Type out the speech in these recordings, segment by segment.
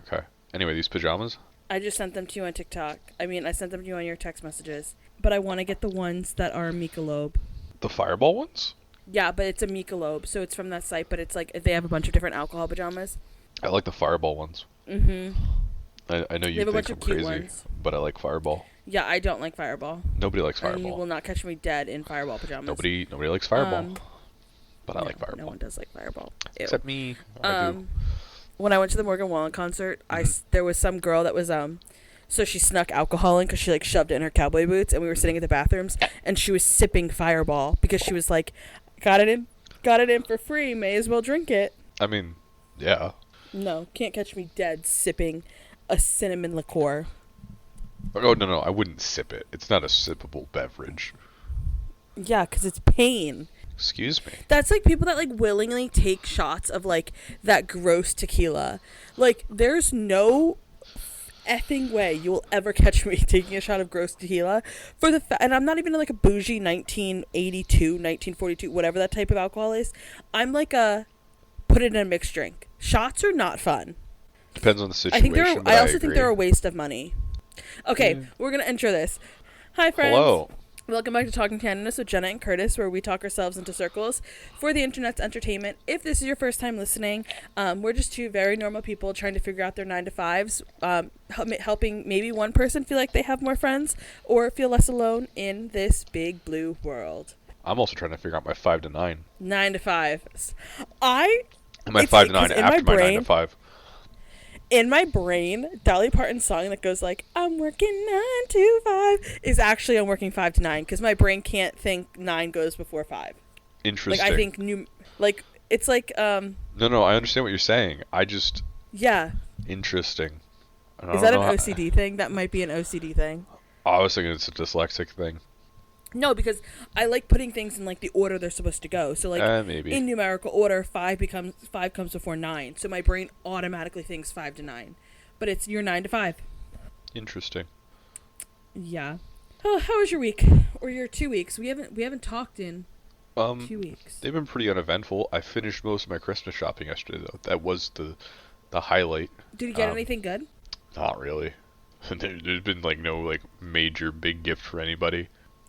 Okay. Anyway, these pajamas? I just sent them to you on TikTok. I mean, I sent them to you on your text messages. But I want to get the ones that are Michelob. The Fireball ones? Yeah, but it's a Michelob, so it's from that site, but it's like they have a bunch of different alcohol pajamas. I like the Fireball ones. Mm-hmm. I know They you have a think bunch I'm of cute crazy, ones. but I like Fireball. Yeah, I don't like Fireball. Nobody likes And you will Fireball. not catch me dead in Fireball pajamas. Nobody likes Fireball. But I No, like Fireball. no one does like Fireball. Ew. Except me. I do. When I went to the Morgan Wallen concert, Mm-hmm. there was some girl that was so she snuck alcohol in because she like shoved it in her cowboy boots, and we were sitting at the bathrooms, and she was sipping Fireball because she was like, got it in for free, may as well drink it. I mean, yeah. No, can't catch me dead sipping a cinnamon liqueur. Oh, no, I wouldn't sip it. It's not a sippable beverage. Yeah, because it's pain. Excuse me. That's like people that like willingly take shots of like that gross tequila. Like, there's no effing way you will ever catch me taking a shot of gross tequila for the and I'm not even like a bougie 1982, 1942, whatever that type of alcohol is. I'm like a put it in a mixed drink. Shots are not fun. Depends on the situation. I also think they're a waste of money. Okay, we're gonna intro this. Hi, friends. Hello. Welcome back to Talking Candidness with Jenna and Curtis, where we talk ourselves into circles for the internet's entertainment. If this is your first time listening, we're just two very normal people trying to figure out their 9-to-5s, helping maybe one person feel like they have more friends or feel less alone in this big blue world. I'm also trying to figure out my 5 to 9. 9-to-5s. My 5 to 9 after my 9 to 5. In my brain, Dolly Parton's song that goes like, I'm working 9 to 5, is actually I'm working 5 to 9, because my brain can't think 9 goes before 5. Interesting. Like, I think it's like, No, I understand what you're saying. yeah. Interesting. Is that an OCD thing? That might be an OCD thing. I was thinking it's a dyslexic thing. No, because I like putting things in like the order they're supposed to go. So like maybe. in numerical order, 5 comes before 9. So my brain automatically thinks 5 to 9, but it's your 9 to 5. Interesting. Yeah. Oh, how was your week or your 2 weeks? We haven't talked in 2 weeks. They've been pretty uneventful. I finished most of my Christmas shopping yesterday, though. That was the highlight. Did you get anything good? Not really. There's been like no like major big gift for anybody.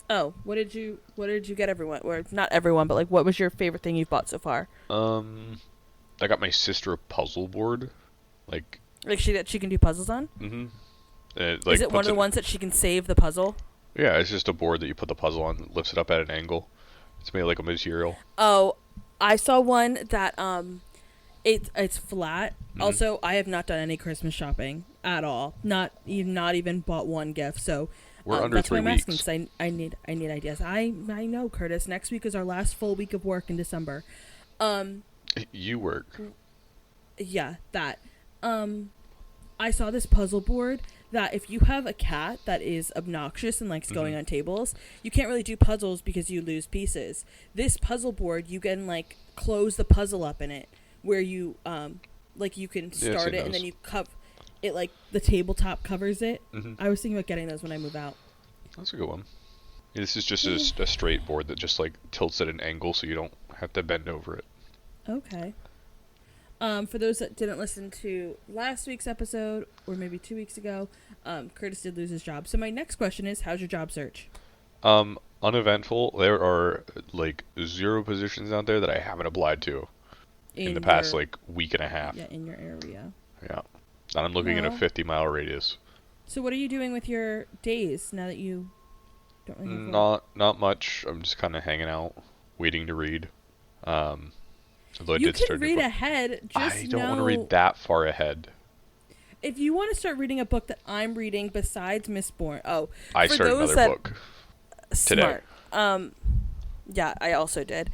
Oh, what did you get everyone? Or not everyone, but like what was your favorite thing you've bought so far? I got my sister a puzzle board. Like she can do puzzles on? Mm-hmm. Is it one of the ones that she can save the puzzle? Yeah, it's just a board that you put the puzzle on and lifts it up at an angle. It's made like a material. Oh, I saw one that it's flat. Mm-hmm. Also, I have not done any Christmas shopping at all. Not even bought one gift. So we're under that's 3 why I'm weeks. asking, because I need ideas. I know, Curtis. Next week is our last full week of work in December. You work. Yeah, that. I saw this puzzle board that if you have a cat that is obnoxious and likes going on tables, you can't really do puzzles because you lose pieces. This puzzle board, you can like close the puzzle up in it, where you like you can start it and then you cover it, like the tabletop covers it. I was thinking about getting those when I move out. That's a good one. Yeah, this is just a straight board that just like tilts at an angle so you don't have to bend over it. Okay. For those that didn't listen to last week's episode, or maybe 2 weeks ago, Curtis did lose his job. So my next question is, how's your job search? Uneventful. There are like 0 positions out there that I haven't applied to in the past like week and a half. Yeah, in your area. Yeah. And I'm looking in a 50-mile radius. So what are you doing with your days now that you don't really have work? Not much. I'm just kind of hanging out, waiting to read. Although You can read ahead. I don't want to read that far ahead. If you want to start reading a book that I'm reading besides Mistborn, I started another book today. Smart. Yeah, I also did.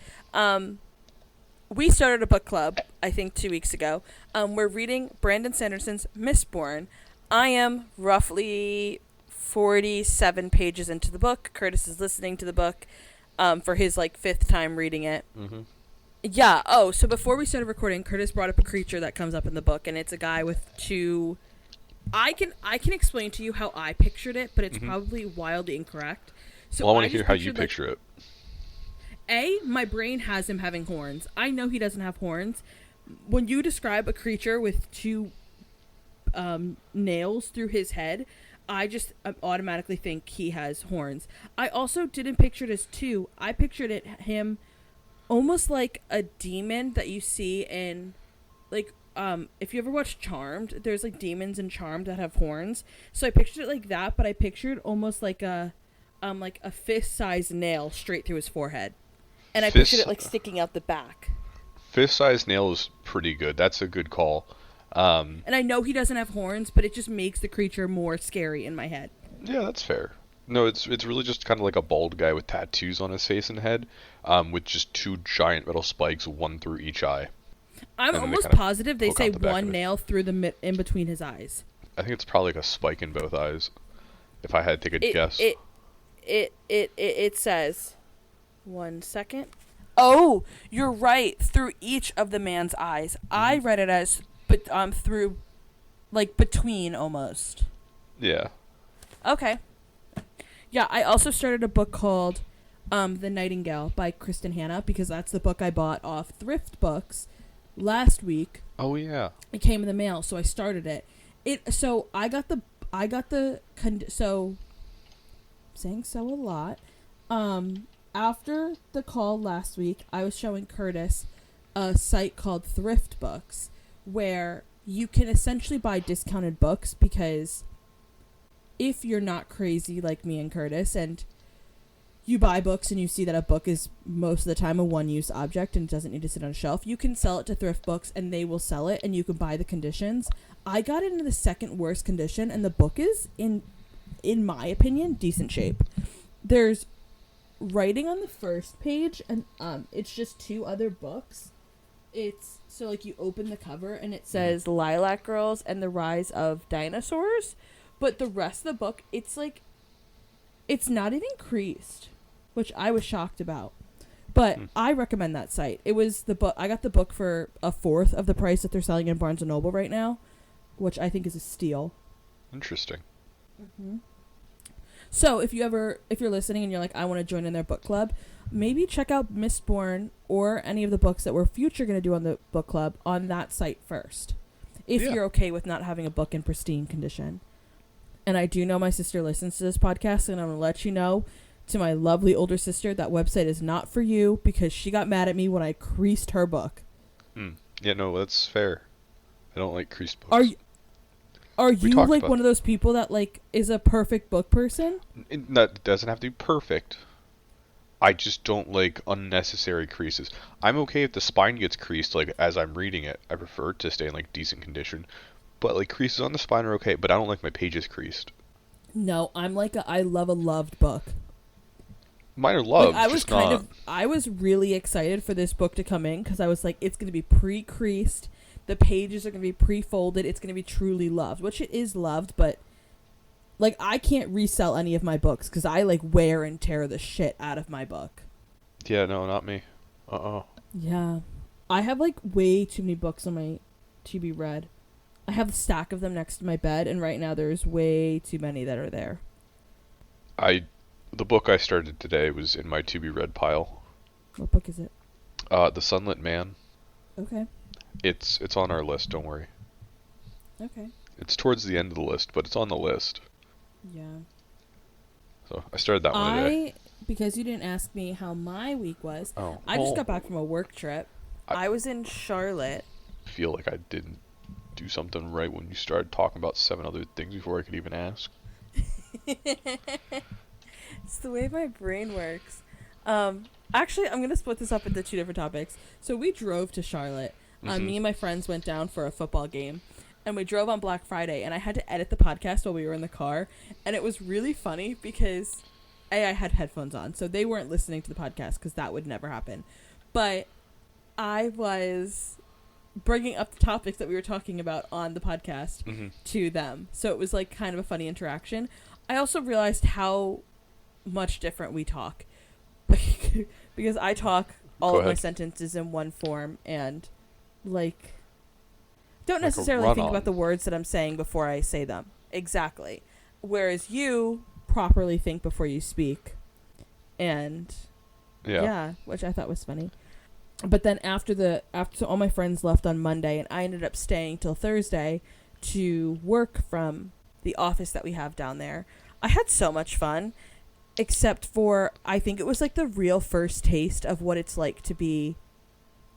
We started a book club, I think 2 weeks ago. We're reading Brandon Sanderson's Mistborn. I am roughly 47 pages into the book. Curtis is listening to the book for his like 5th time reading it. Mm-hmm. Yeah. Oh, so before we started recording, Curtis brought up a creature that comes up in the book, and it's a guy with 2. I can explain to you how I pictured it, but it's probably wildly incorrect. So I want to hear how you picture it. My brain has him having horns. I know he doesn't have horns. When you describe a creature with 2 nails through his head, I just automatically think he has horns. I also didn't picture it as two. I pictured him almost like a demon that you see in, like, if you ever watch Charmed, there's like demons in Charmed that have horns. So I pictured it like that, but I pictured almost like a fist-sized nail straight through his forehead, and I pictured it like sticking out the back. Fist-sized nail is pretty good. That's a good call. And I know he doesn't have horns, but it just makes the creature more scary in my head. Yeah, that's fair. No, it's really just kind of like a bald guy with tattoos on his face and head, with just two giant metal spikes, one through each eye. I'm almost positive they say one nail through the in between his eyes. I think it's probably like a spike in both eyes. If I had to take a guess. It says, 1 second. Oh, you're right. Through each of the man's eyes. I read it as through, like, between almost. Yeah. Okay. Yeah, I also started a book called The Nightingale by Kristen Hanna, because that's the book I bought off Thrift Books last week. Oh yeah. It came in the mail, so I started it. Saying so a lot. After the call last week, I was showing Curtis a site called Thrift Books, where you can essentially buy discounted books, because if you're not crazy like me and Curtis, and you buy books and you see that a book is most of the time a one-use object and doesn't need to sit on a shelf, you can sell it to Thrift Books and they will sell it, and you can buy the conditions. I got it in the second worst condition, and the book is, in my opinion, decent shape. There's writing on the first page, and it's just two other books. It's so, like, you open the cover and it says Lilac Girls and the Rise of Dinosaurs, but the rest of the book, it's like, it's not even creased, which I was shocked about. But I recommend that site. It was the book. I got the book for a fourth of the price that they're selling in Barnes & Noble right now, which I think is a steal. Interesting. Mm-hmm. So if you're listening and you're like, I want to join in their book club, maybe check out Mistborn or any of the books that we're future going to do on the book club on that site first, if you're okay with not having a book in pristine condition. And I do know my sister listens to this podcast, and I'm going to let you know, to my lovely older sister, that website is not for you, because she got mad at me when I creased her book. Yeah, no, that's fair. I don't like creased books. Are you like one of those people that, like, is a perfect book person? That doesn't have to be perfect. I just don't like unnecessary creases. I'm okay if the spine gets creased, like, as I'm reading it. I prefer it to stay in, like, decent condition. But, like, creases on the spine are okay, but I don't like my pages creased. No, I'm like I love a loved book. Mine are loved, like, I was really excited for this book to come in, because I was like, it's going to be pre-creased. The pages are going to be pre-folded. It's going to be truly loved, which it is loved, but, like, I can't resell any of my books, because I, like, wear and tear the shit out of my book. Yeah, no, not me. Yeah. I have, like, way too many books on my to be read. I have a stack of them next to my bed, and right now there's way too many that are there. The book I started today was in my to be read pile. What book is it? The Sunlit Man. Okay. It's on our list, don't worry. Okay. It's towards the end of the list, but it's on the list. Yeah. So I started that one today. Because you didn't ask me how my week was, I just got back from a work trip. I was in Charlotte. I feel like I didn't do something right when you started talking about 7 other things before I could even ask. It's the way my brain works. Actually, I'm going to split this up into 2 different topics. So we drove to Charlotte. Me and my friends went down for a football game, and we drove on Black Friday, and I had to edit the podcast while we were in the car, and it was really funny because I had headphones on, so they weren't listening to the podcast, because that would never happen. But I was bringing up the topics that we were talking about on the podcast to them, so it was like kind of a funny interaction. I also realized how much different we talk, because I talk all of my sentences in one form, and like don't necessarily think about the words that I'm saying before I say them. Exactly. Whereas you properly think before you speak. And yeah, which I thought was funny. But then after all my friends left on Monday, and I ended up staying till Thursday to work from the office that we have down there. I had so much fun, except for I think it was like the real first taste of what it's like to be.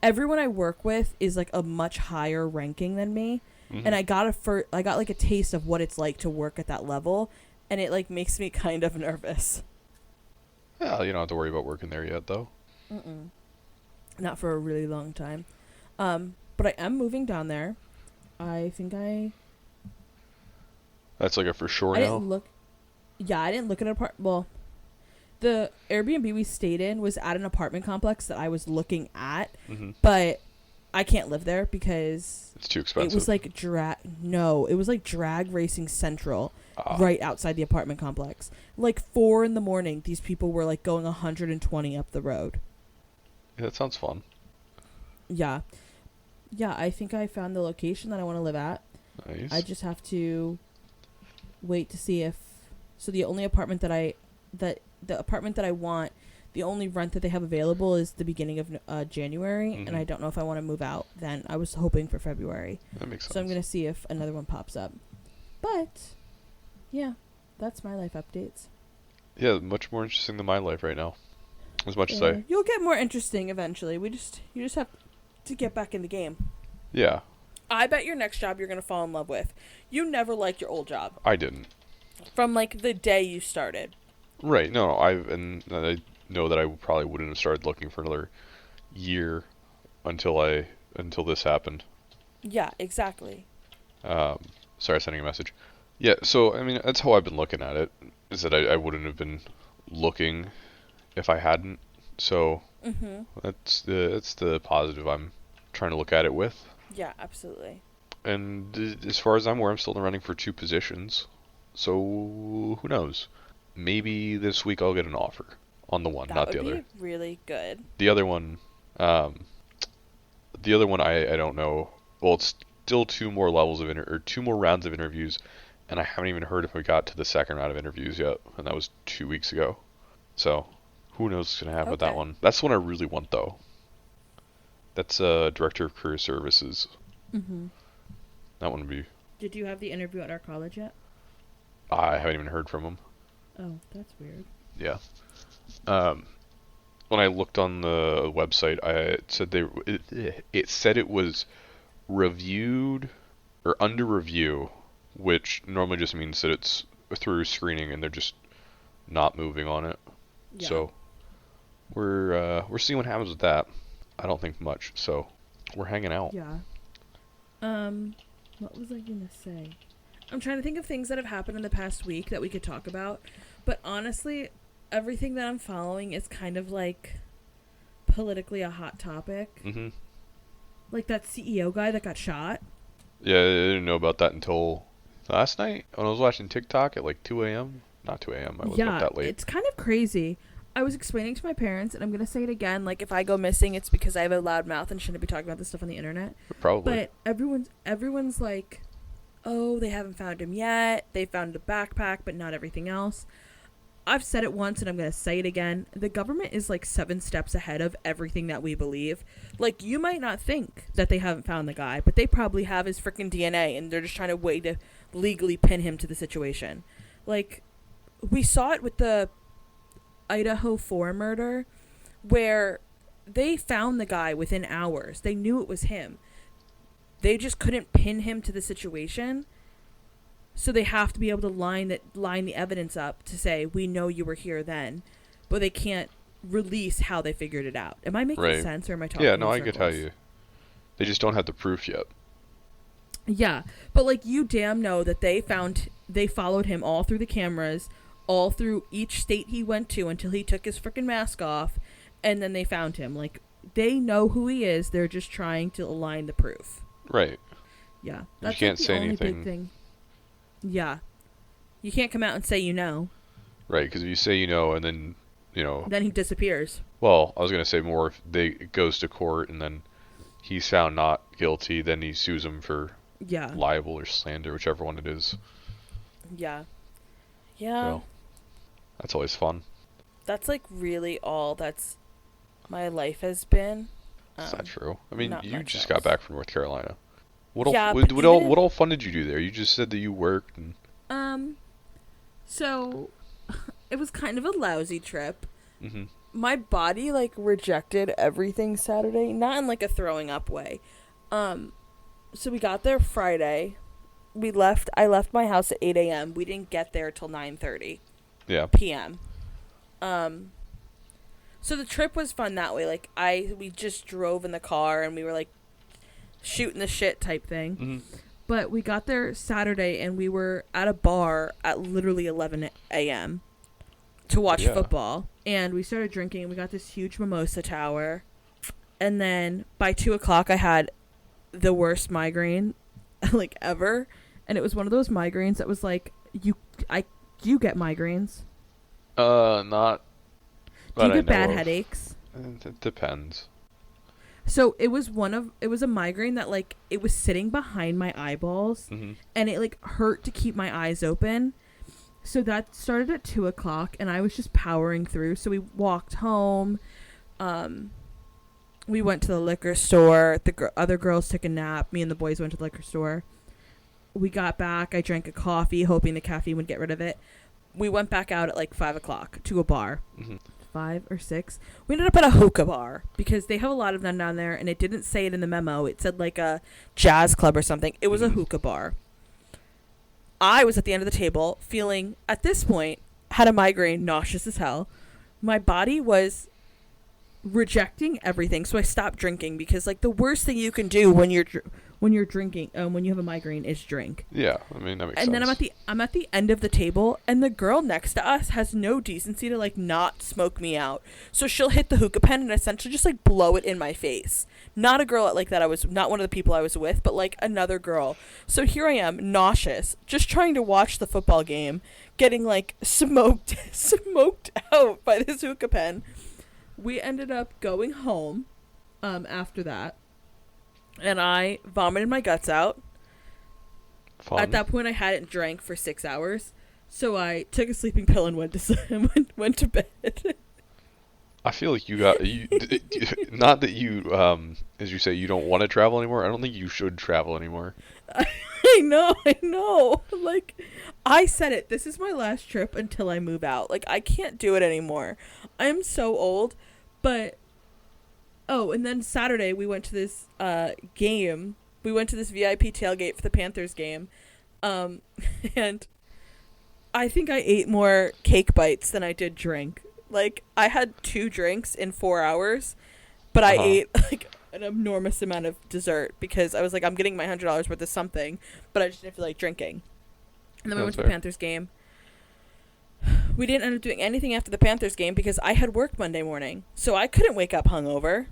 Everyone I work with is like a much higher ranking than me, and Hmm. I got like a taste of what it's like to work at that level, and it like makes me kind of nervous. Yeah, you don't have to worry about working there yet, though. Mm-mm. Not for a really long time. But I am moving down there. I think That's like a for sure I now. didn't look. Yeah, I didn't look at an apartment. Well, the Airbnb we stayed in was at an apartment complex that I was looking at, Hmm. but I can't live there because It's too it was expensive. like it was like drag racing central Ah, right outside the apartment complex. Like 4 in the morning, these people were like going 120 up the road. yeah, that sounds fun. Yeah. Yeah, I think I found the location that I want to live at. I Nice. just have to wait to see if so the only apartment that the apartment that I want, the only rent that they have available is the beginning of January, and Hmm. I don't know if I want to move out then. I was hoping for February. That makes So I'm sense. going to see if another one pops up. But yeah, that's my life updates. Yeah, much more interesting than my life right now. As much as I, You'll get more interesting eventually. You just have to get back in the game. yeah, I bet your next job you're going to fall in love with. You never liked your old job I didn't. from like the day you started. Right. No, no, and I know that I probably wouldn't have started looking for another year until this happened. Yeah, exactly. Um, sorry, sending a message. Yeah, so I mean that's how I've been looking at it. Is that I wouldn't have been looking if I hadn't. So Mhm. that's the positive I'm trying to look at it with. Yeah, absolutely. And as far as I'm aware, I'm still in the running for two positions. So who knows? Maybe this week I'll get an offer on the one, That not would the other. be really good. The other one, um, the other one I don't know. Well, it's still two more levels of or two more rounds of interviews, and I haven't even heard if we got to the second round of interviews yet, and that was 2 weeks ago. So who knows what's gonna happen with that Okay. one? That's the one I really want though. That's director of career services. Mhm. That one would be. Did you have the interview at our college yet? I haven't even heard from him. Oh, that's weird. Yeah. Um, when I looked on the website, it said it said it was reviewed or under review, which normally just means that it's through screening and they're just not moving on it. Yeah. So we're seeing what happens with that. I don't think much, so we're hanging out. Yeah. Um, what was I gonna say? I'm trying to think of things that have happened in the past week that we could talk about, but honestly, everything that I'm following is kind of like politically a hot topic. Hmm. Like that CEO guy that got shot. Yeah, I didn't know about that until last night when I was watching TikTok at like 2 a.m. Not 2 a.m. I wasn't up Yeah, that late. it's kind of crazy. I was explaining to my parents, and I'm gonna say it again. Like, if I go missing, it's because I have a loud mouth and shouldn't be talking about this stuff on the internet. Probably. But everyone's like, oh, they haven't found him yet. They found a backpack, but not everything else. I've said it once, and I'm gonna say it again. The government is like 7 steps ahead of everything that we believe. Like, you might not think that they haven't found the guy, but they probably have his freaking DNA, and they're just trying to wait to legally pin him to the situation. Like, we saw it with the Idaho 4 murder where they found the guy within hours. They knew it was him. They just couldn't pin him to the situation. So they have to be able to line the evidence up to say we know you were here then, but they can't release how they figured it out. Am I making Right. sense or am I talking Yeah, no, in I get how circles? you. They just don't have the proof yet. Yeah, but like you damn know that they followed him all through the cameras, all through each state he went to until he took his freaking mask off, and then they found him. Like they know who he is. They're just trying to align the proof. Right. Yeah, You that's like can't the say only big anything. thing. Yeah, you can't come out and say you know. Right, because if you say you know and then, you know, Then he disappears. well, I was going to say more if it goes to court and then he's found not guilty, then he sues him for Yeah, libel or slander, whichever one it is. yeah, yeah. So that's always fun. That's like really all that's my life has been. It's not true. I mean, Not you much just got else. back from North Carolina. Yeah, but even what all fun did you do there? You just said that you worked and. um, so it was kind of a lousy trip. Mhm. My body like rejected everything Saturday, not in like a throwing up way. Um, so we got there Friday. I left my house at 8 a.m. We didn't get there till 9:30 Yeah. p.m. Um, so the trip was fun that way. Like we just drove in the car and we were like shooting the shit type thing. Mhm. But we got there Saturday and we were at a bar at literally 11 a.m. to watch Yeah. football. And we started drinking and we got this huge mimosa tower. And then by 2 o'clock, I had the worst migraine like ever. And it was one of those migraines that was like, do you get migraines? Not Do that you I get bad know of. headaches? It depends. So it was a migraine that like it was sitting behind my eyeballs Mhm. and it like hurt to keep my eyes open. So that started at 2 o'clock and I was just powering through. So we walked home. We went to the liquor store. The other girls took a nap. Me and the boys went to the liquor store. We got back. I drank a coffee, hoping the caffeine would get rid of it. We went back out at like 5 o'clock to a bar. Mhm. 5 or 6. We ended up at a hookah bar because they have a lot of them down there, and it didn't say it in the memo. It said like a jazz club or something. It was a hookah bar. I was at the end of the table feeling, at this point, had a migraine, nauseous as hell. My body was rejecting everything, so I stopped drinking because like the worst thing you can do when you're drinking, when you have a migraine, is drink. Yeah, I mean that makes And sense. then I'm at the end of the table, and the girl next to us has no decency to like not smoke me out. So she'll hit the hookah pen and essentially just like blow it in my face. Not a girl like that. I was not one of the people I was with, but like another girl. So here I am, nauseous, just trying to watch the football game, getting like smoked out by this hookah pen. We ended up going home, after that, and I vomited my guts out. Fun. At that point, I hadn't drank for 6 hours, so I took a sleeping pill and went went to bed. I feel like you got you. Not that you, as you say, you don't want to travel anymore. I don't think you should travel anymore. I know. Like, I said it. This is my last trip until I move out. Like, I can't do it anymore. I am so old. But, oh, and then Saturday we went to this game. We went to this VIP tailgate for the Panthers game. And I think I ate more cake bites than I did drink. Like, I had 2 drinks in 4 hours, but I ate, like, an enormous amount of dessert because I was like, I'm getting my $100 worth of something, but I just didn't feel like drinking. And then we went to the Panthers game. We didn't end up doing anything after the Panthers game because I had worked Monday morning, so I couldn't wake up hungover.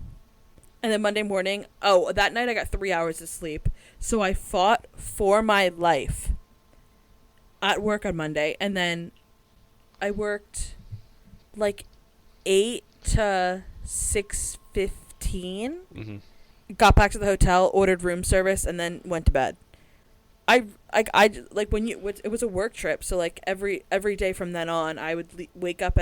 And then Monday morning, that night I got 3 hours of sleep, so I fought for my life at work on Monday, and then I worked like 8 to 6:15. Mm-hmm. Got back to the hotel, ordered room service, and then went to bed. I like when it was a work trip, so like every day from then on, I would wake up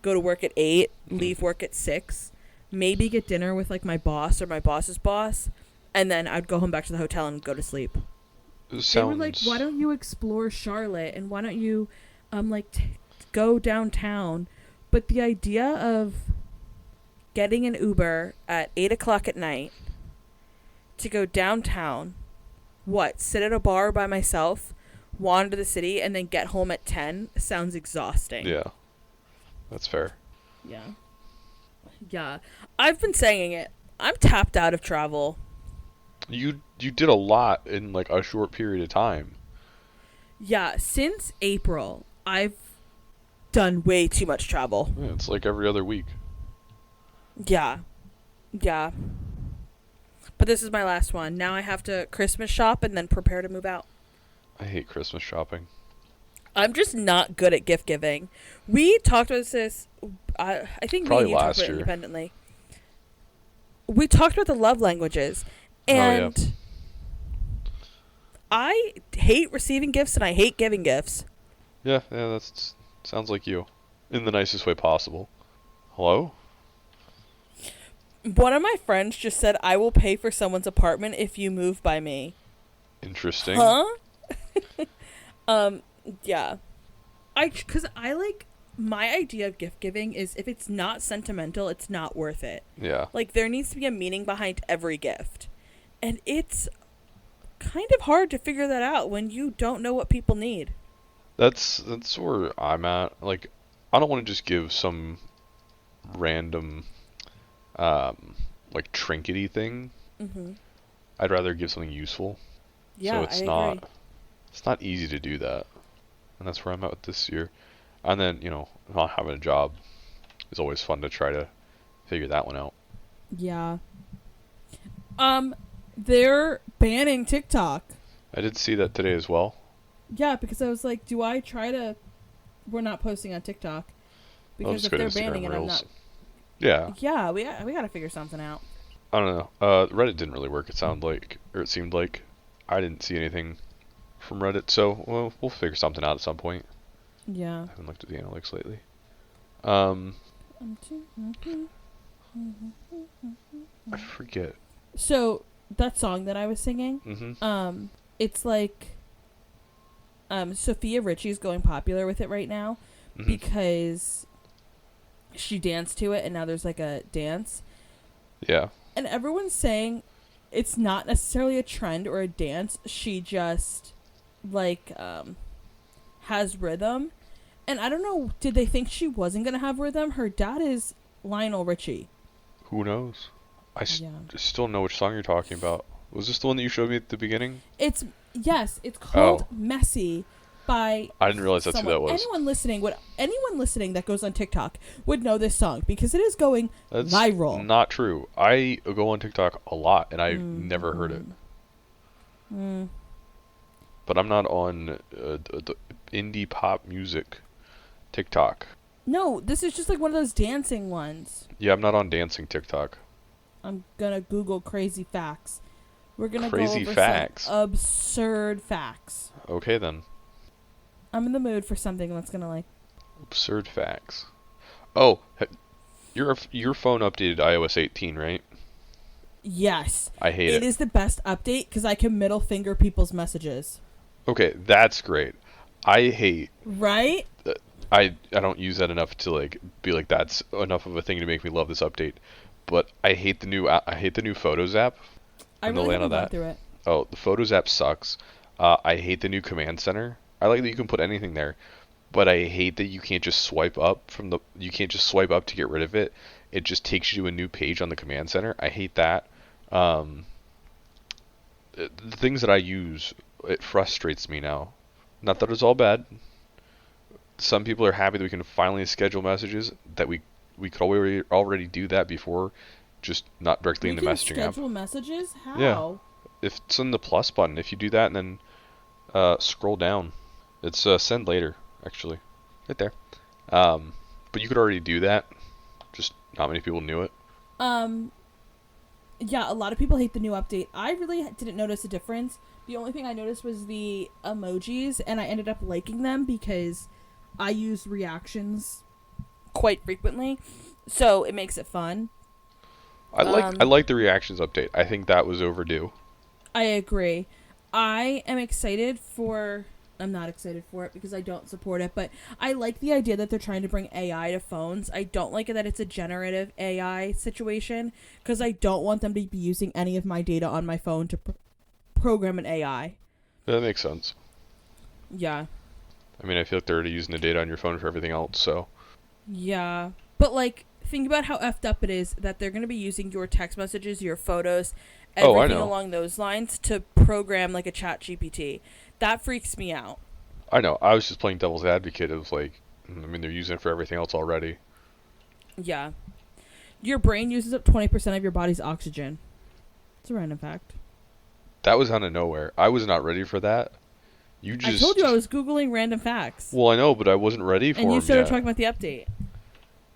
go to work at 8, leave work at 6, maybe get dinner with like my boss or my boss's boss, and then I'd go home back to the hotel and go to sleep. They were like, "Why don't you explore Charlotte and why don't you, go downtown?" But the idea of getting an Uber at 8 o'clock at night to go downtown. Sit at a bar by myself, wander the city, and then get home at 10 sounds exhausting. Yeah, that's fair. Yeah. I've been saying it. I'm tapped out of travel. You did a lot in like a short period of time. Yeah, since April, I've done way too much travel. Yeah, it's like every other week. Yeah. But this is my last one. Now I have to Christmas shop and then prepare to move out. I hate Christmas shopping. I'm just not good at gift giving. We talked about this. I think Probably me and you talked last about it year. independently. We talked about the love languages, and I hate receiving gifts and I hate giving gifts. Yeah, that's sounds like you, in the nicest way possible. Hello? One of my friends just said, "I will pay for someone's apartment if you move by me." Interesting. Huh? Um, yeah. Cause I like, my idea of gift giving is if it's not sentimental, it's not worth it. Yeah. Like, there needs to be a meaning behind every gift. And it's kind of hard to figure that out when you don't know what people need. That's where I'm at. Like, I don't want to just give some random um like trinkety thing. Mm-hmm. I'd rather give something useful. So Yeah, I agree. it's not easy to do that. And that's where I'm at with this year. And then, not having a job is always fun to try to figure that one out. Yeah. Um, they're banning TikTok. I did see that today as well. Yeah, because I was like, do I try to? We're not posting on TikTok I'll because just if go to they're banning Instagram it, I'm not. Reels. Yeah. Yeah, we gotta figure something out. I don't know. Reddit didn't really work. It seemed like I didn't see anything from Reddit. So, well, we'll figure something out at some point. Yeah. I haven't looked at the analytics lately. Um, I forget. So that song that I was singing, Mm-hmm. it's like, Sophia Richie's going popular with it right now Mm-hmm. because she danced to it, and now there's like a dance, Yeah. and everyone's saying it's not necessarily a trend or a dance. She just like has rhythm, and I don't know. Did they think she wasn't gonna have rhythm? Her dad is Lionel Richie. Who knows? Yeah. Still know which song you're talking about. Was this the one that you showed me at the beginning? It's yes, it's called Oh, Messy by I didn't realize that's who someone. that was. Anyone listening that goes on TikTok would know this song because it is going That's viral. not true. I go on TikTok a lot and I've never heard it. Mm-hmm. Mm. But I'm not on the indie pop music TikTok. No, this is just like one of those dancing ones. Yeah, I'm not on dancing TikTok. I'm gonna Google crazy facts. We're gonna Crazy go over facts. some absurd facts. Okay then. I'm in the mood for something that's gonna like. Absurd facts. Oh, your phone updated iOS 18, right? Yes, I hate it it. is the best update because I can middle finger people's messages. Okay, that's great. I hate Right? I don't use that enough to like be like that's enough of a thing to make me love this update. But I hate the new Photos app. I And the really land haven't of gone that. through it. Oh, the Photos app sucks. I hate the new command center. I like that you can put anything there, but I hate that you can't just swipe up you can't just swipe up to get rid of it. It just takes you to a new page on the command center. I hate that. Um, the things that I use, it frustrates me now. Not that it's all bad. Some people are happy that we can finally schedule messages that we could already do that before, just not directly We in the can messaging app. schedule messages? Yeah, How? if it's in the plus button, if you do that and then scroll down, it's send later actually, right there. Um, but you could already do that. Just not many people knew it. Um, yeah, a lot of people hate the new update. I really didn't notice a difference. The only thing I noticed was the emojis, and I ended up liking them because I use reactions quite frequently, so it makes it fun. I like the reactions update. I think that was overdue. I agree. I am excited for. I'm not excited for it because I don't support it, but I like the idea that they're trying to bring AI to phones. I don't like it that it's a generative AI situation because I don't want them to be using any of my data on my phone to program an AI. That makes sense. Yeah. I mean, I feel like they're already using the data on your phone for everything else, so. Yeah. But, like, think about how effed up it is that they're going to be using your text messages, your photos, Oh, I everything know. along those lines to program, like, a chat GPT. That freaks me out. I know. I was just playing devil's advocate. It was like, I mean, they're using it for everything else already. Yeah. Your brain uses up 20% of your body's oxygen. It's a random fact. That was out of nowhere. I was not ready for that. You I just. told you I was Googling random facts. Well, I know, but I wasn't ready for And you them started yet. talking about the update.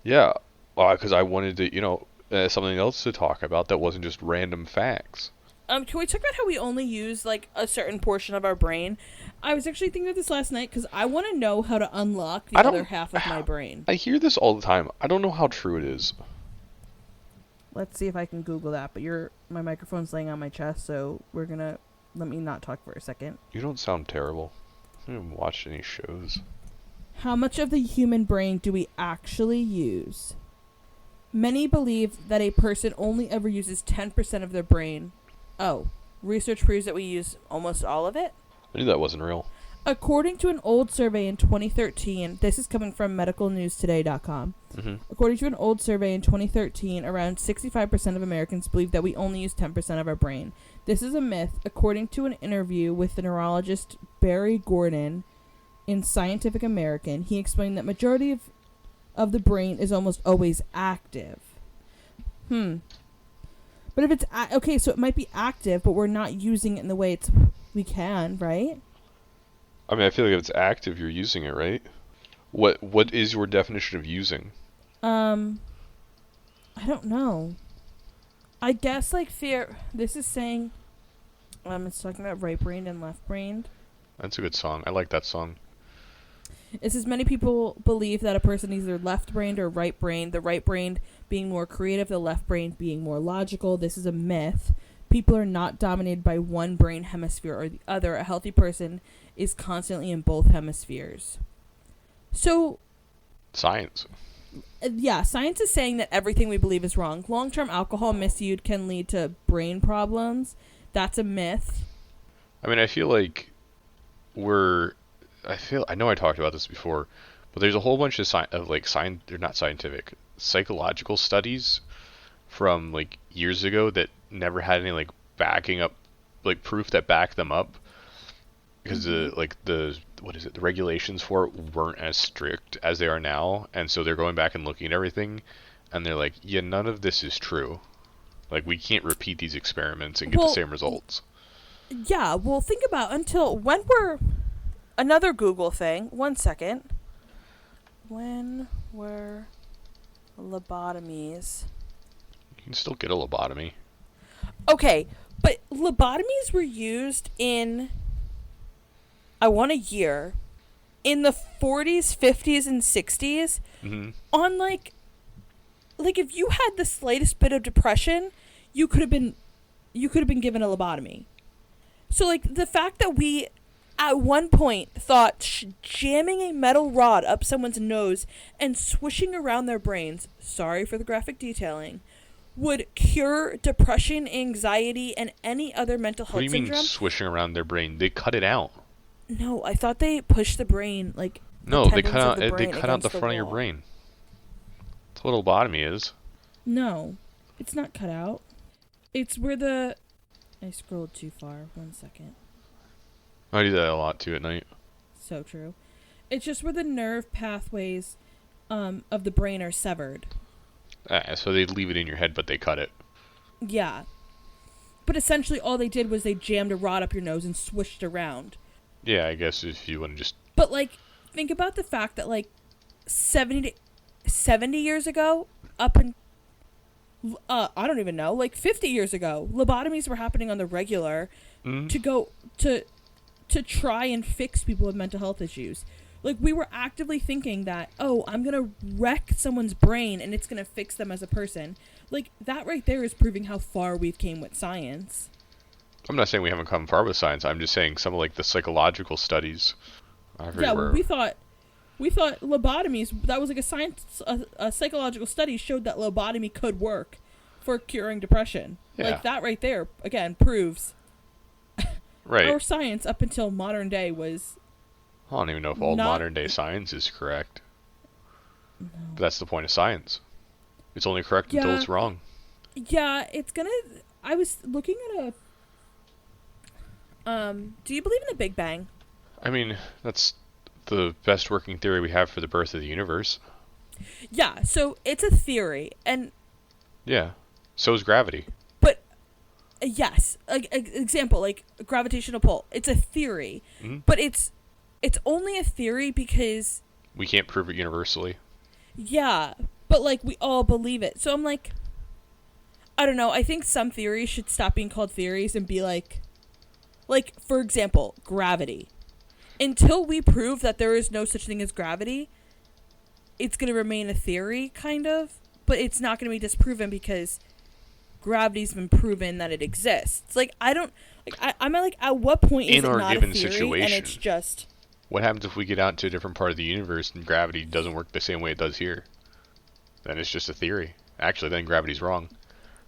Yeah, because I wanted to, something else to talk about that wasn't just random facts. Can we talk about how we only use, like, a certain portion of our brain? I was actually thinking of this last night because I want to know how to unlock the I don't- other half of my brain. I hear this all the time. I don't know how true it is. Let's see if I can Google that. But my microphone's laying on my chest, so we're gonna Let me not talk for a second. You don't sound terrible. I haven't watched any shows. How much of the human brain do we actually use? Many believe that a person only ever uses 10% of their brain. Oh, research proves that we use almost all of it? I knew that wasn't real. According to an old survey in 2013, this is coming from medicalnewstoday.com. Mm-hmm. According to an old survey in 2013, around 65% of Americans believe that we only use 10% of our brain. This is a myth. According to an interview with the neurologist Barry Gordon in Scientific American, he explained that majority of the brain is almost always active. But if it's okay, so it might be active, but we're not using it in the way we can, right? I mean, I feel like if it's active, you're using it, right? What is your definition of using? I don't know. I guess like fear. This is saying, it's talking about right brained and left brained. That's a good song. I like that song. It says many people believe that a person is either left brained or right brained. The right brained being more creative, the left brained being more logical. This is a myth. People are not dominated by one brain hemisphere or the other. A healthy person is constantly in both hemispheres. So, Science. Yeah, science is saying that everything we believe is wrong. Long-term alcohol misuse can lead to brain problems. That's a myth. I mean, I feel like I know I talked about this before, but there's a whole bunch of they're not scientific, psychological studies from like years ago that never had any like backing up, like proof that backed them up, because the regulations for it weren't as strict as they are now, and so they're going back and looking at everything, and they're like, yeah, none of this is true. Like, we can't repeat these experiments and get the same results. Yeah, well, think about another Google thing. 1 second. When were lobotomies? You can still get a lobotomy. Okay, but lobotomies were used in, I want a year, in the 40s, 50s, and 60s on like if you had the slightest bit of depression, you could have been given a lobotomy. So like the fact that we at one point thought jamming a metal rod up someone's nose and swishing around their brains, sorry for the graphic detailing, would cure depression, anxiety, and any other mental health syndrome. What do you mean swishing around their brain? They cut it out. No, I thought they pushed the brain like. No, they cut out the front of your brain. That's what a lobotomy is. No, it's not cut out. It's where the. I scrolled too far. 1 second. I do that a lot too at night. So true. It's just where the nerve pathways of the brain are severed. So they leave it in your head, but they cut it. Yeah. But essentially all they did was they jammed a rod up your nose and swished around. Yeah, I guess if you want to just... But, like, think about the fact that, like, 70 years ago, I don't even know, like 50 years ago, lobotomies were happening on the regular to try and fix people with mental health issues. Like, we were actively thinking that, oh, I'm going to wreck someone's brain and it's going to fix them as a person. Like, that right there is proving how far we've came with science. I'm not saying we haven't come far with science. I'm just saying some of, like, the psychological studies. Yeah, we thought lobotomies, that was like a psychological study showed that lobotomy could work for curing depression. Yeah. Like, that right there, again, proves right. Our science up until modern day was... I don't even know if all modern day science is correct. No. But that's the point of science. It's only correct until it's wrong. Yeah, it's gonna... I was looking at a... do you believe in the Big Bang? I mean, that's the best working theory we have for the birth of the universe. Yeah, so it's a theory, and... Yeah, so is gravity. But, yes, example, like gravitational pull. It's a theory, but it's only a theory because... We can't prove it universally. Yeah, but, like, we all believe it. So I'm like, I don't know, I think some theories should stop being called theories and be like, for example, gravity. Until we prove that there is no such thing as gravity, it's going to remain a theory, kind of, but it's not going to be disproven because gravity's been proven that it exists. Like, I don't, like, I'm like, at what point is In it our not a given theory and it's situation, just... what happens if we get out to a different part of the universe and gravity doesn't work the same way it does here? Then it's just a theory. Actually, then gravity's wrong.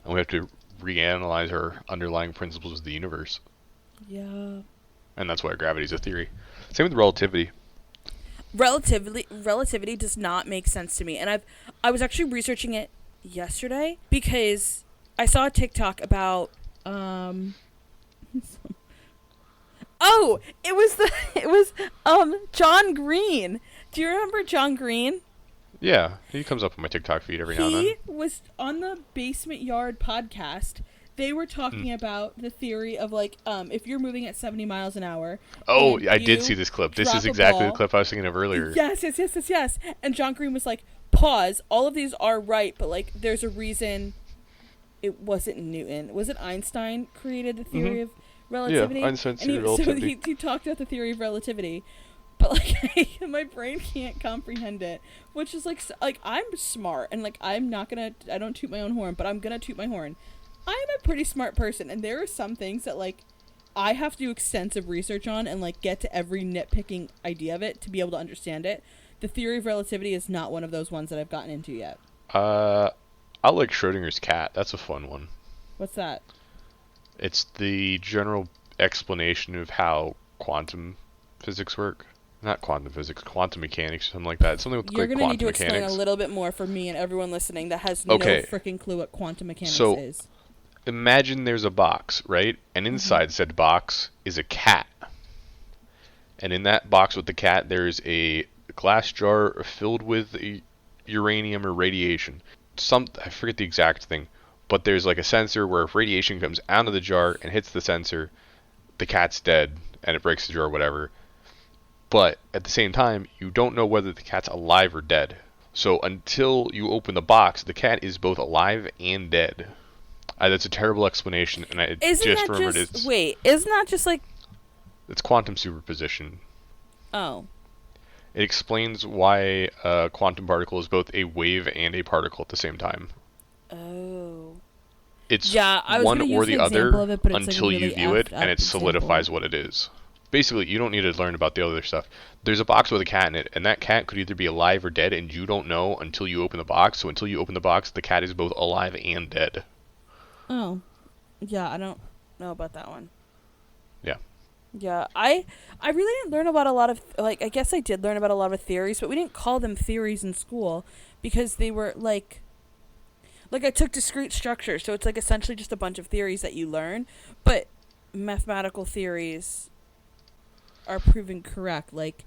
And we have to reanalyze our underlying principles of the universe. Yeah. And that's why gravity's a theory. Same with relativity. Relativity does not make sense to me. And I was actually researching it yesterday because I saw a TikTok about oh, it was John Green. Do you remember John Green? Yeah, he comes up on my TikTok feed every now and then. He was on the Basement Yard podcast. They were talking about the theory of, like, if you're moving at 70 miles an hour. Oh, I did see this clip. This is exactly the clip I was thinking of earlier. Yes. And John Green was like, pause. All of these are right, but, like, there's a reason it wasn't Newton. Was it Einstein created the theory of relativity? Yeah, Einstein's theory of relativity. So he talked about the theory of relativity. But, like, my brain can't comprehend it. Which is, like, I'm smart. And, like, I don't toot my own horn, but I'm gonna toot my horn. I'm a pretty smart person. And there are some things that, like, I have to do extensive research on and, like, get to every nitpicking idea of it to be able to understand it. The theory of relativity is not one of those ones that I've gotten into yet. I like Schrodinger's cat. That's a fun one. What's that? It's the general explanation of how quantum physics work. Not quantum physics, quantum mechanics, or something like that. Something with You're like going to need quantum to explain mechanics. a little bit more for me and everyone listening that has no freaking clue what quantum mechanics is. Imagine there's a box, right? And inside said box is a cat. And in that box with the cat, there's a glass jar filled with uranium or radiation. I forget the exact thing, but there's like a sensor where if radiation comes out of the jar and hits the sensor, the cat's dead and it breaks the jar or whatever. But at the same time, you don't know whether the cat's alive or dead. So until you open the box, the cat is both alive and dead. That's a terrible explanation, and I just remembered it. Wait, isn't that just like... It's quantum superposition. Oh. It explains why a quantum particle is both a wave and a particle at the same time. Oh. It's I was one or the other it, until like you view it, and it solidifies what it is. Basically, you don't need to learn about the other stuff. There's a box with a cat in it, and that cat could either be alive or dead, and you don't know until you open the box. So until you open the box, the cat is both alive and dead. Oh. Yeah, I don't know about that one. Yeah. Yeah, I really didn't learn about a lot of, like, I guess I did learn about a lot of theories, but we didn't call them theories in school because they were, like I took discrete structure, so it's, like, essentially just a bunch of theories that you learn, but mathematical theories are proven correct. Like,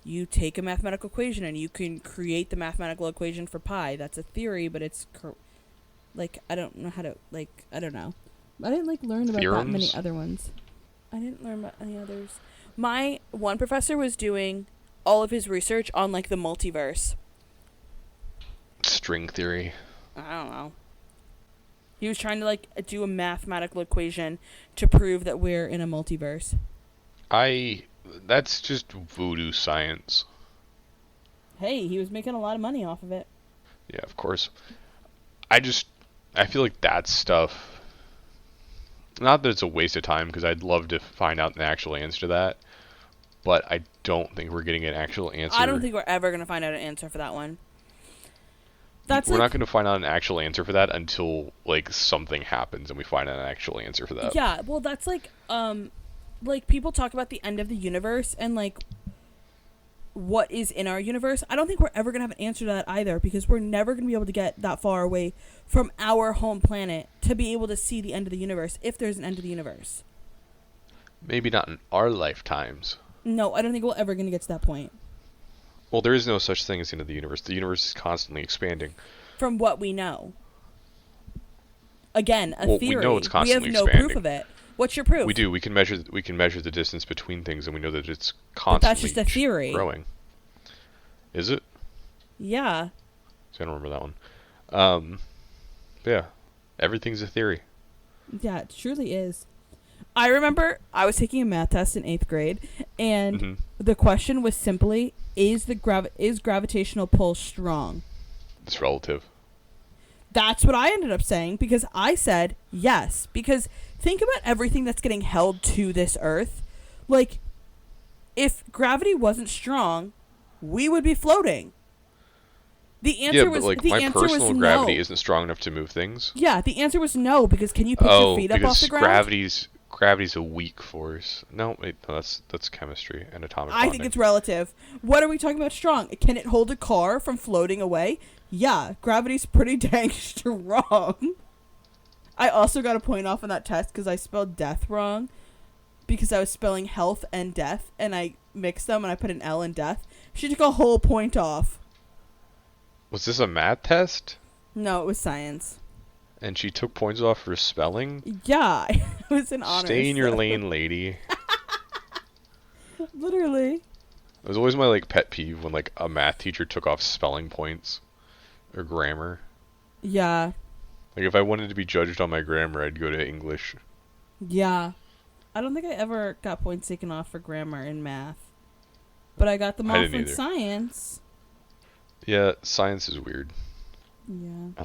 you take a mathematical equation and you can create the mathematical equation for pi. That's a theory, but it's I don't know how to, I don't know. I didn't learn about Theorems? that many other ones. I didn't learn about any others. My one professor was doing all of his research on the multiverse. String theory. I don't know. He was trying to do a mathematical equation to prove that we're in a multiverse. That's just voodoo science. Hey, he was making a lot of money off of it. Yeah, of course. I feel like that stuff, not that it's a waste of time, because I'd love to find out an actual answer to that, but I don't think we're getting an actual answer. I don't think we're ever going to find out an answer for that one. We're not going to find out an actual answer for that until, something happens and we find out an actual answer for that. Yeah, well, that's people talk about the end of the universe and, what is in our universe. I don't think we're ever going to have an answer to that either, because we're never going to be able to get that far away from our home planet to be able to see the end of the universe, if there's an end of the universe. Maybe not in our lifetimes. No, I don't think we're ever going to get to that point. Well, there is no such thing as the end of the universe. The universe is constantly expanding. From what we know. Again, theory. We know it's constantly expanding. We have no expanding. Proof of it. What's your proof? We do. We can measure the distance between things, and we know that it's constantly but that's just a theory. Growing. Is it? Yeah. So I don't remember that one. Yeah. Everything's a theory. Yeah, it truly is. I remember I was taking a math test in 8th grade, and the question was simply, is gravitational pull strong? It's relative. That's what I ended up saying because I said yes. Because think about everything that's getting held to this earth. Like, if gravity wasn't strong, we would be floating. Yeah, but like The my answer was personal gravity no. isn't strong enough to move things. Yeah, the answer was no because can you pick your Oh, feet up off the because ground? gravity's a weak force. No, wait, no, that's chemistry and atomic I think bonding. it's relative. What are we talking about strong? Can it hold a car from floating away? Yeah, gravity's pretty dang strong. I also got a point off on that test because I spelled death wrong because I was spelling health and death and I mixed them and I put an L in death. She took a whole point off. Was this a math test? No, it was science. And she took points off for spelling? Yeah, it was an Stay honors. in your lane, lady. Literally. It was always my like pet peeve when like a math teacher took off spelling points or grammar. Yeah. Like if I wanted to be judged on my grammar, I'd go to English. Yeah. I don't think I ever got points taken off for grammar in math. But I got them I off didn't in either. science. Yeah, science is weird. Yeah. And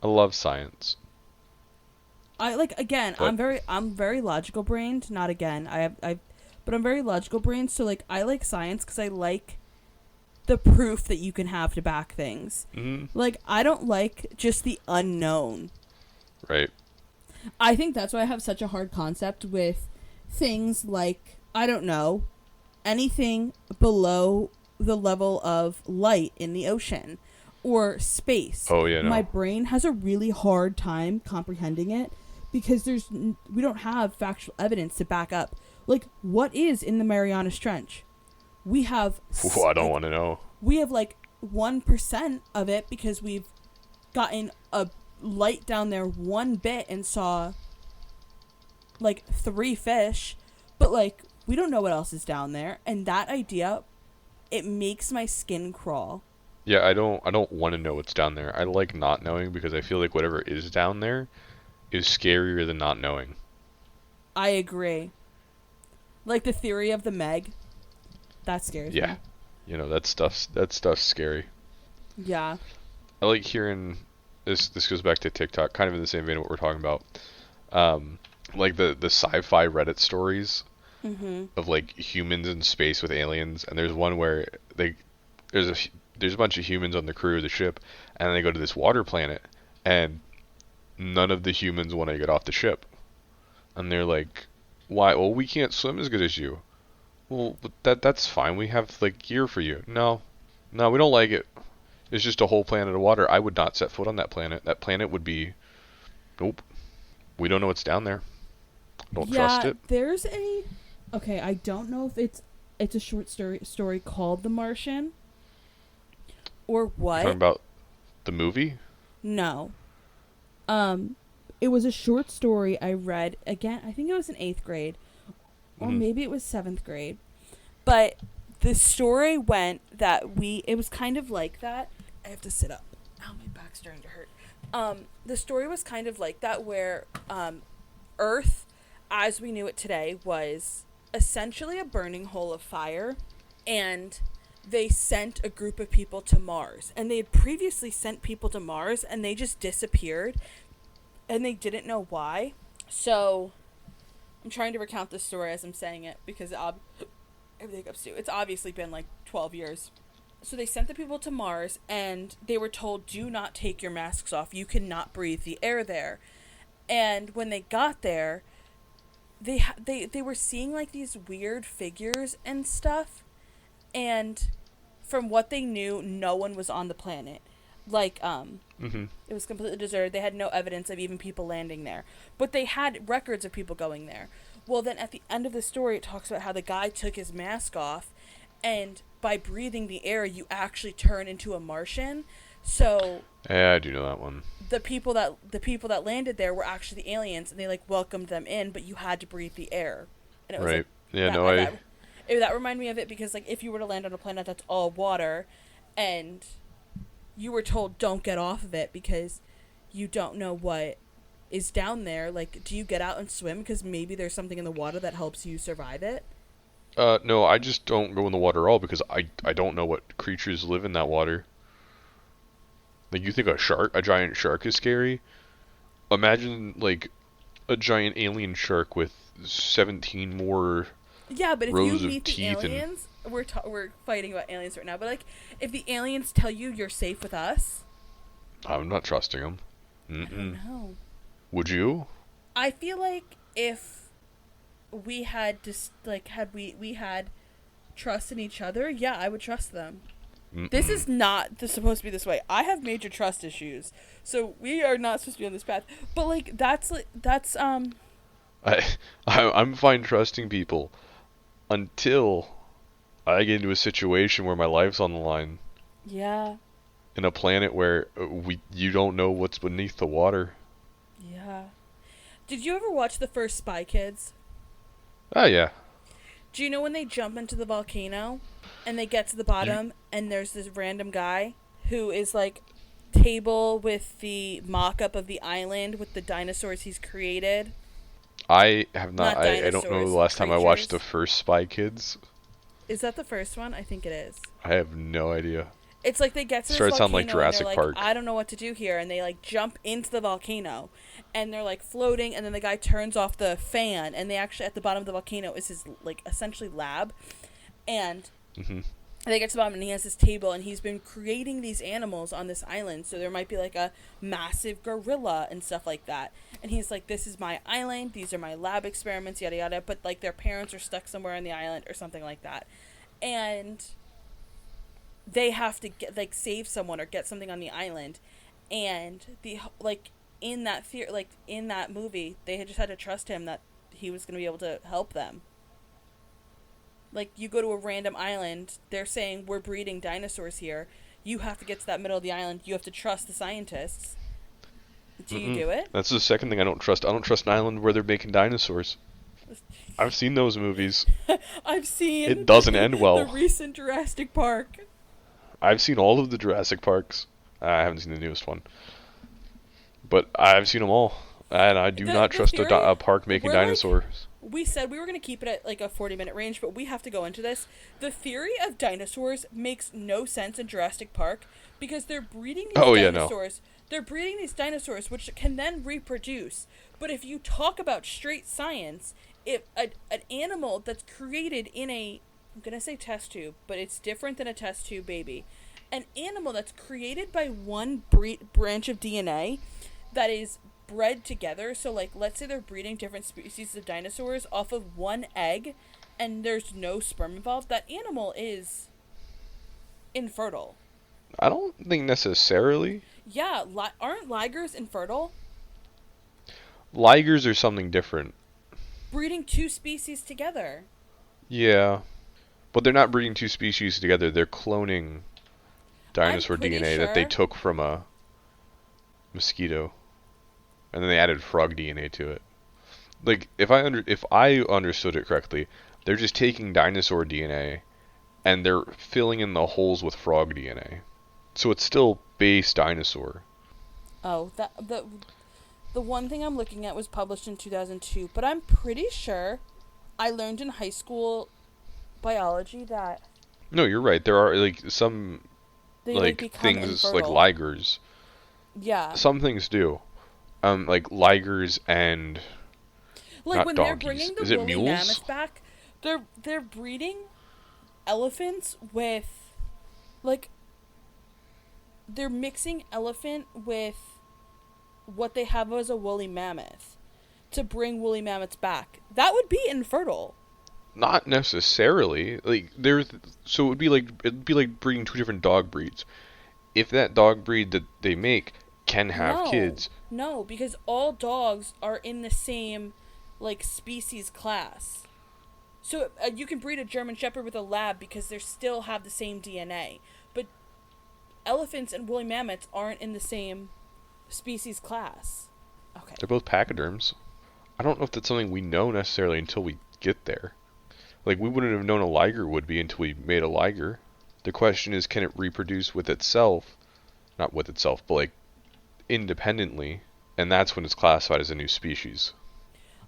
I love science. I like again, But I'm very logical brained, not again. But I'm very logical brained, so like I like science cuz I like the proof that you can have to back things. mm, Like I don't like just the unknown. right. I think that's why I have such a hard concept with things like I don't know, anything below the level of light in the ocean or space. Oh yeah, My no. brain has a really hard time comprehending it because we don't have factual evidence to back up. Like what is in the Marianas Trench? We have Ooh, I don't want to know. we have like 1% of it because we've gotten a light down there one bit and saw like 3 fish, but like we don't know what else is down there, and that idea, it makes my skin crawl. Yeah, I don't want to know what's down there. I like not knowing because I feel like whatever is down there is scarier than not knowing. I agree. Like the theory of the Meg, that scares Yeah. me. You know, that stuff's scary. Yeah. I like hearing this goes back to TikTok, kind of in the same vein of what we're talking about. Like the sci-fi Reddit stories Mhm. of like humans in space with aliens, and there's one where they there's a there's a bunch of humans on the crew of the ship, and they go to this water planet, and none of the humans want to get off the ship, and they're like, "Why? Well, we can't swim as good as you." Well, but that's fine. We have like gear for you. No, no, we don't like it. It's just a whole planet of water. I would not set foot on that planet. That planet would be, nope. We don't know what's down there. Don't trust Yeah, it. there's a okay, I don't know if it's a short story called The Martian or You're talking what. about the movie? No. Um, it was a short story I read again. I think it was in 8th grade, or Hmm. maybe it was 7th grade. But the story went that it was kind of like that. I have to sit up. Ow, my back's starting to hurt. The story was kind of like that, where Earth, as we knew it today, was essentially a burning hole of fire, and they sent a group of people to Mars. And they had previously sent people to Mars, and they just disappeared, and they didn't know why. So, I'm trying to recount this story as I'm saying it, because everything up to it's obviously been like 12 years. So they sent the people to Mars, and they were told, do not take your masks off. You cannot breathe the air there. And when they got there, they were seeing like these weird figures and stuff, and from what they knew, no one was on the planet. Like Hmm. it was completely deserted. They had no evidence of even people landing there, but they had records of people going there. Well, then at the end of the story, it talks about how the guy took his mask off, and by breathing the air, you actually turn into a Martian. So Yeah, I do know that one. the people that landed there were actually the aliens, and they like welcomed them in, but you had to breathe the air. And it was Right. like Yeah, no, I. that reminded me of it, because like if you were to land on a planet that's all water, and you were told don't get off of it because you don't know what is down there, like do you get out and swim because maybe there's something in the water that helps you survive it? No, I just don't go in the water at all because I don't know what creatures live in that water. Like you think a giant shark is scary? Imagine like a giant alien shark with 17 more Yeah, but if you rows of meet the teeth and aliens, we're fighting about aliens right now. But like, if the aliens tell you you're safe with us, I'm not trusting them. I don't Mm-mm. know. Would you? I feel like if we had just like had we had trust in each other, yeah, I would trust them. This Mm-mm. is not supposed to be this way. I have major trust issues, so we are not supposed to be on this path. But like that's I, I'm fine trusting people until I get into a situation where my life's on the line yeah, in a planet where we you don't know what's beneath the water. yeah. Did you ever watch the first Spy Kids? Ah, yeah. Do you know when they jump into the volcano and they get to the You, bottom and there's this random guy who is like table with the mock-up of the island with the dinosaurs he's created? I have not. Not I don't know the dinosaurs, last time I watched the creatures. first Spy Kids. Is that the first one? I think it is. I have no idea. It's like they get to this Started sounding like volcano and they're Jurassic like, Park. I don't know what to do here, and they like jump into the volcano, and they're like floating, and then the guy turns off the fan, and they actually at the bottom of the volcano is his like essentially lab, and Hmm. they get to the bottom and he has this table and he's been creating these animals on this island. So there might be like a massive gorilla and stuff like that. And he's like, this is my island. These are my lab experiments, yada yada. But like their parents are stuck somewhere on the island or something like that. And they have to get like save someone or get something on the island. And the like in that movie, they had just had to trust him that he was going to be able to help them. Like you go to a random island, they're saying we're breeding dinosaurs here. You have to get to that middle of the island. You have to trust the scientists. Do you Mm-mm. do it? That's the second thing I don't trust. I don't trust an island where they're making dinosaurs. I've seen those movies. I've It seen doesn't end the well. recent Jurassic Park. I've seen all of the Jurassic Parks. I haven't seen the newest one, but I've seen them all, and I do not The trust theory a park making we're like dinosaurs. we said we were going to keep it at like a 40-minute range, but we have to go into this. The theory of dinosaurs makes no sense in Jurassic Park because Oh yeah, no. they're breeding these dinosaurs which can then reproduce. But if you talk about straight science, if an animal that's created in a, I'm going to say test tube, but it's different than a test tube baby. An animal that's created by one branch of DNA that is bred together. So, like, let's say they're breeding different species of dinosaurs off of one egg and there's no sperm involved. That animal is infertile. I don't think necessarily. Yeah, aren't ligers infertile? Ligers are something different. Breeding two species together. Yeah, but they're not breeding two species together. They're cloning I'm dinosaur pretty DNA that they sure. took from a mosquito, and then they added frog DNA to it. Like if I understood it correctly, they're just taking dinosaur DNA and they're filling in the holes with frog DNA. So it's still base dinosaur. Oh, the one thing I'm looking at was published in 2002, but I'm pretty sure I learned in high school biology that No, you're right. There are like some they like like become things like infertile. ligers. Yeah. Some things do. Like ligers and Like not when they're donkeys. bringing the Is it woolly mules? mammoth back, they're breeding elephants with like they're mixing elephant with what they have as a woolly mammoth to bring woolly mammoths back. That would be infertile. Not necessarily. Like there's so it'd be like breeding two different dog breeds. If that dog breed that they make can have No. kids. No, because all dogs are in the same like species class. So you can breed a German Shepherd with a lab because they still have the same DNA. But elephants and woolly mammoths aren't in the same species class. Okay. They're both pachyderms. I don't know if that's something we know necessarily until we get there. Like we wouldn't have known a liger would be until we made a liger. The question is, can it reproduce with itself? Not with itself, but like independently, and that's when it's classified as a new species.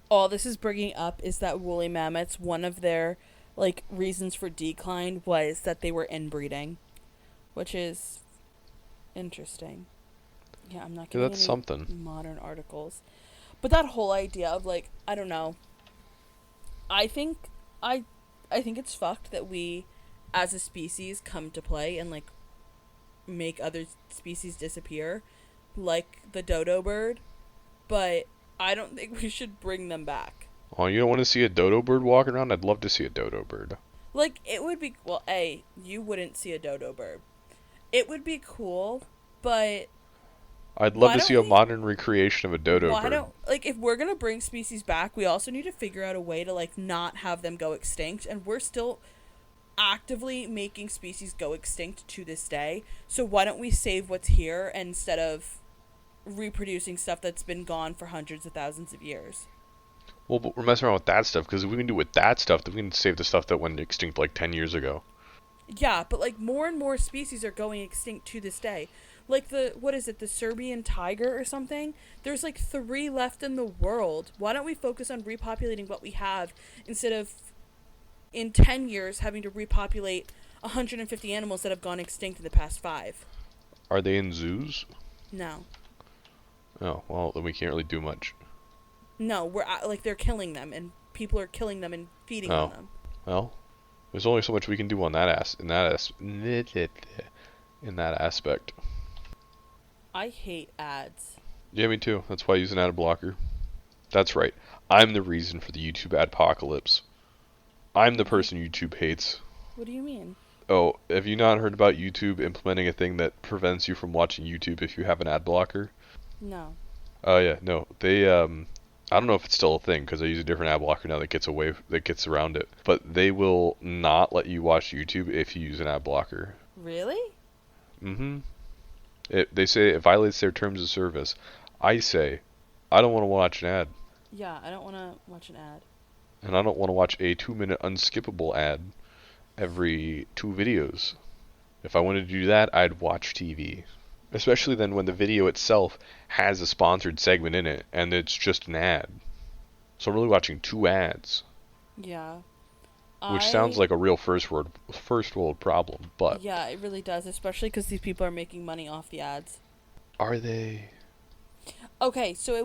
All this is bringing up is that woolly mammoths, one of their like reasons for decline was that they were inbreeding, which is Interesting. Yeah, I'm not Yeah, getting that's any something. modern articles. But that whole idea of like, I don't know. I think I I think it's fucked that we as a species come to play and like make other species disappear like the dodo bird, but I don't think we should bring them back. Oh, you don't want to see a dodo bird walking around? I'd love to see a dodo bird. Like it would be well, A, you wouldn't see a dodo bird. It would be cool, but I'd love why to see don't a we modern recreation of a dodo why bird. don't like if we're gonna bring species back, we also need to figure out a way to like not have them go extinct, and we're still actively making species go extinct to this day. So why don't we save what's here instead of reproducing stuff that's been gone for hundreds of thousands of years? Well, but we're messing around with that stuff because if we can do with that stuff, then we can save the stuff that went extinct like 10 years ago. Yeah, but like more and more species are going extinct to this day. Like the what is it, the Serbian tiger or something? There's like 3 left in the world. Why don't we focus on repopulating what we have instead of in 10 years having to repopulate 150 animals that have gone extinct in the past 5? Are they in zoos? No. Oh, well, then we can't really do much. No, we're like they're killing them and people are killing them and feeding on Oh, them. well, there's only so much we can do on that in that aspect. I hate ads. Yeah, me too. That's why I use an ad blocker. That's right. I'm the reason for the YouTube adpocalypse. I'm the What do you person YouTube hates. What do you mean? Oh, have you not heard about YouTube implementing a thing that prevents you from watching YouTube if you have an ad blocker? No. Oh yeah, no. I don't know if it's still a thing because I use a different ad blocker now that gets around it. But they will not let you watch YouTube if you use an ad blocker. Really? Mm-hmm. They say it violates their terms of service. I say, I don't want to watch an ad, Yeah, I don't want to watch an ad. and I don't want to watch a 2-minute unskippable ad every 2 videos. If I wanted to do that, I'd watch TV. Especially then when the video itself has a sponsored segment in it and it's just an ad. So I'm really watching 2 ads, Yeah. which sounds I like a real first world problem, but Yeah, it really does, especially cuz these people are making money off the ads. are they? Okay, so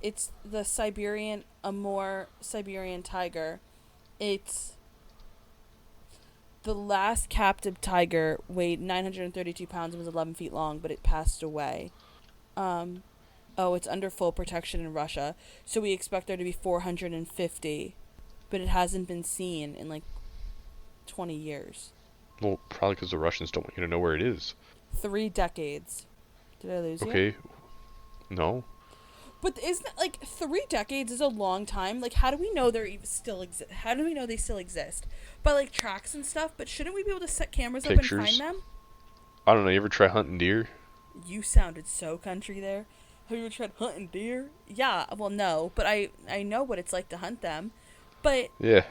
it's the Siberian Amur Siberian tiger. It's the last captive tiger weighed 932 pounds and was 11 feet long, but it passed away. Um, oh, it's under full protection in Russia, so we expect there to be 450, but it hasn't been seen in like 20 years. Well, probably because the Russians don't want you to know where it is. 3 decades. Did I lose you? Okay, no. But isn't it like 3 decades is a long time? Like, how do we know they're even still exist? How do we know they still exist? By like tracks and stuff. But shouldn't we be able to set cameras up and find Pictures. them? I don't know. You ever try hunting deer? You sounded so country there. Have you ever tried hunting deer? Yeah. Well, no, but I know what it's like to hunt them. But Yeah,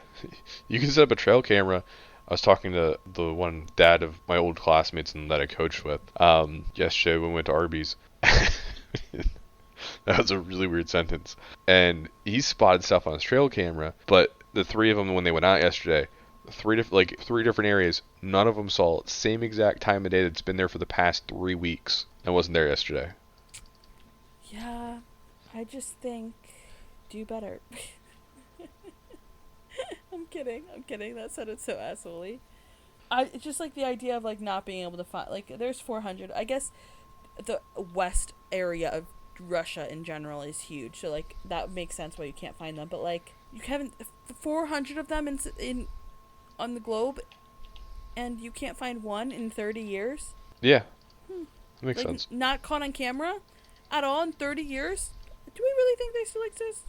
you can set up a trail camera. I was talking to the one dad of my old classmates and that I coached with yesterday when we went to Arby's. That was a really weird sentence. And he spotted stuff on his trail camera, but the 3 of them when they went out yesterday, 3 different areas, none of them saw the same exact time of day that's been there for the past 3 weeks and wasn't there yesterday. yeah, I just think do better. I'm kidding. I'm kidding. That sounded so assholey. It's just like the idea of like not being able to find like there's 400. I guess the west area of Russia in general is huge, so like that makes sense why you can't find them. But like you haven't 400 of them in on the globe, and you can't find one in 30 years. Yeah, Hmm. that makes Like sense. not caught on camera at all in 30 years. Do we really think they still exist?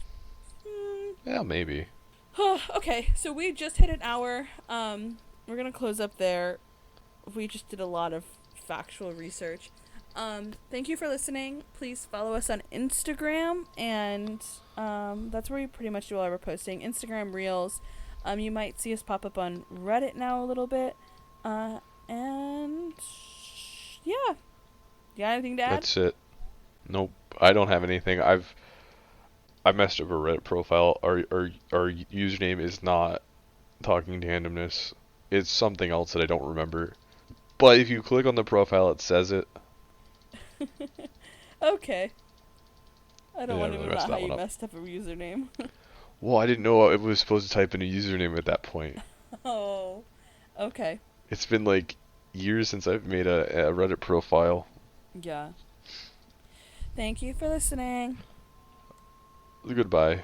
Yeah, maybe. Okay, so we just hit an hour. We're gonna close up there. We just did a lot of factual research. Thank you for listening. Please follow us on Instagram, and that's where we pretty much do all our posting. Instagram Reels. You might see us pop up on Reddit now a little bit. And yeah. You got anything to add? That's it. Nope, I don't have anything. I messed up a Reddit profile. Our username is not Talking Tandomness. It's something else that I don't remember. But if you click on the profile, it says it. Okay. I don't Yeah, I want to really know messed how that one you up. messed up a username. Well, I didn't know I was supposed to type in a username at that point. Oh. Okay. It's been like years since I've made a Reddit profile. Yeah. Thank you for listening. Goodbye.